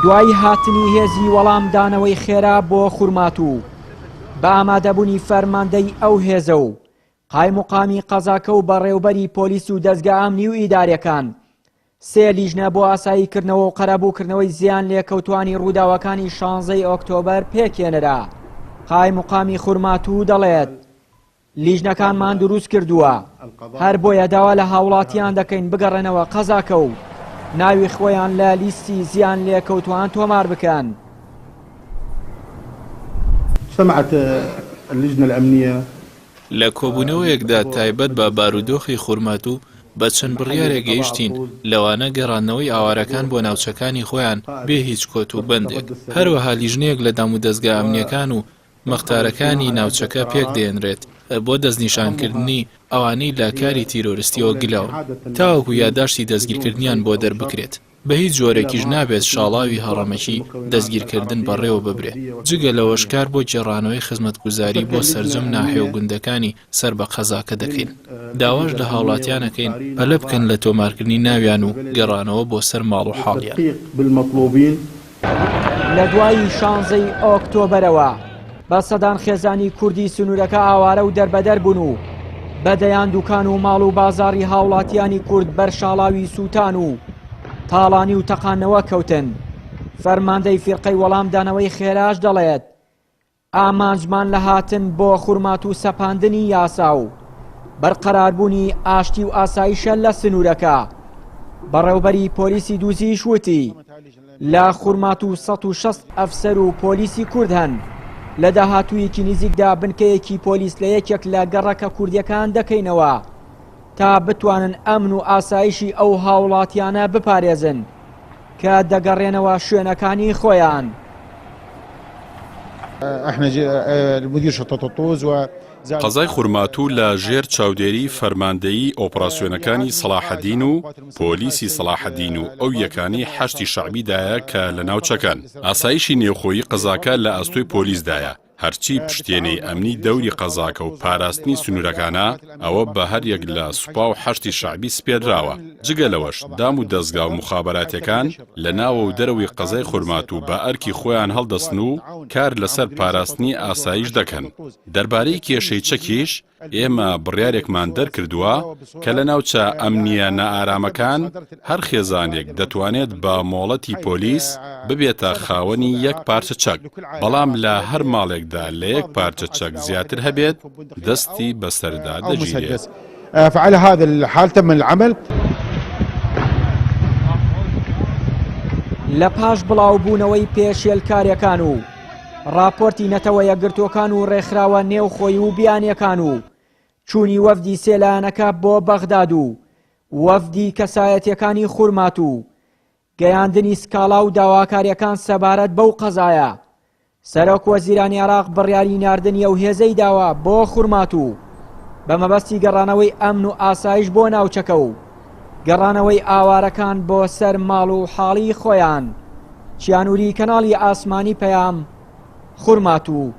دوای هاتنی هێزی وەڵامدانەوەی خێرا بۆ خوورماتوو بە ئامادەبوونی فەرماندەی ئەو هێزە و قایموقامی قەزاکە و بەڕێوبەری پۆلیس و دەستگا ئامنی و ئیدارەکان سێ لیژنە بۆ ئاساییکردنەوە و قەرەبووکردنەوەی زیان لێکەوتوانی ڕووداوەکانی 16 ئۆکتۆبەر پێکێنرا. قایموقامی خوورماتوو دەڵێت لیژنەکانمان دروست کردووە، هەر بۆیە داوا لە هاوڵاتیان دەکەین بگەڕێنەوە قەزاکە و ناوی خۆیان لە لیستی زیان لێکەوتوان تۆمار بکەن. سمعت اللجنة الأمنية لە کۆبوونەوەیەکدا تایبەت بە بارودۆخی خوورماتوو بە چەند بڕیارێک گەیشتین لەوانە گەڕانەوەی ئاوارەکان بۆ ناوچەکانی خۆیان بێ هیچ کۆت و بەندێک. هەروەها لیژنەیەک لە دام و دەستگا ئەمنیەکان و مەختارەکانی ناوچەکە پێک دێنرێت بۆ دەستنیشانکردنی ئەوانەی لە کاری تیرۆریستیەوە گلەون تاوەکو یادداشتی دەستگیرکردنیان بۆ دەربکرێت. بە هیچ جۆرێکیش نابێت شاڵاوی هەڕەمەکی دەستگیرکردن بەڕێوە ببرێت. جگە لەوەش کار بۆ گێڕانەوەی خزمەتگوزاری بۆ سەرجەم ناحێوگوندەکانی سەر بە قەزاکە دەکەین. داواش لە هاوڵاتیانەکەین پەلە بکەن لە تۆمارکردنی ناویان و گەڕانەوە بۆ سەر ماڵ و حاڵیان. لە دوایی 16 ئۆکتۆبەرەوە بە سەدان خێزانی کوردی سنوورەکە ئاوارە و دەربەدەر بوون و بەدەیان دوکان و ماڵ و بازاڕی هاوڵاتیانی کورد بەرشاڵاوی سووتان و تاڵانی و تەقانەوە کەوتن. فەرماندەی فیرقەی وەڵامدانەوەی خێراش دەڵێت ئامانجمان لە هاتن بۆ خوورماتوو سەپاندنی یاسا و بەرقەراربوونی ئاشتی و ئاسایشە لە سنوورەکە. بەڕێوبەری پۆلیسی دووزیش وتی لە خوورماتوو 160 ئەفسەر و پۆلیسی کورد هەن. لە داهاتوویەکی نزیکدا بنکەیەکی پۆلیس لە یەکێک لە گەڕەکە کوردیەکان دەکەینەوە تا بتوانن ئەمن و ئاسایشی ئەو هاوڵاتیانە بپارێزن کە دەگەڕێنەوە شوێنەکانی خۆیان. قەزای خوورماتوو لە ژێر چاودێری فەرماندەیی ئۆپراسیۆنەکانی سەلاحەدین و پۆلیسی سەلاحەدین و ئەو یەکانی حەشتی شەعبیدایە کە لە ناوچەکان. ئاسایشی نێوخۆیی قەزاکە لە ئەستۆی پۆلیسدایە. هەرچی پشتێنەی ئەمنی دەوری قەزاکە و پاراستنی سنوورەکانە ئەوە بە هەر یەک لە سوپا و حەشتی شەعبی سپێدراوە. جگە لەوەش دام و دەستگا و مخابەراتەکان لە ناوە و دەرەوەی قەزای خوورماتوو بە ئەرکی خۆیان هەڵدەستن و کار لەسەر پاراستنی ئاسایش دەکەن. دەربارەی کێشەی چەکیش ئێمە بڕیارێکمان دەرکردووە کە لە ناوچە ئەمنیە نائارامەکان هەر خێزانێک دەتوانێت بە مۆڵەتی پۆلیس ببێتە خاوەنی یەک پارچە چەک، بەڵام لە هەر ماڵێکدا لە یەک پارچە چەک زیاتر هەبێت دەستی بەسەردا دەگیرێت. فعلى هذا الحال تم العمل. لە پاش بڵاوبوونەوەی پێشێلکاریەکان و راپۆرتی نەتەوە یەکگرتوەکان و ڕێکخراوە نێوخۆی و بیانیەکان و چوونی وەفدی سێلایەنەکە بۆ بەغداد و وەفدی کەسایەتیەکانی خوورماتوو گەیاندنی سکاڵا و داواکاریەکان سەبارەت بەو قەزایە. سەرۆک وەزیرانی عێراق بڕیاری ناردنی ئەو هێزەی داوە بۆ خوورماتوو بە مەبەستی گەڕانەوەی ئەمن و ئاسایش بۆ ناوچەکە و گەڕانەوەی ئاوارەکان بۆ سەر ماڵ و حاڵی خۆیان. چیانووری کەناڵی ئاسمانی پەیام خوورماتوو.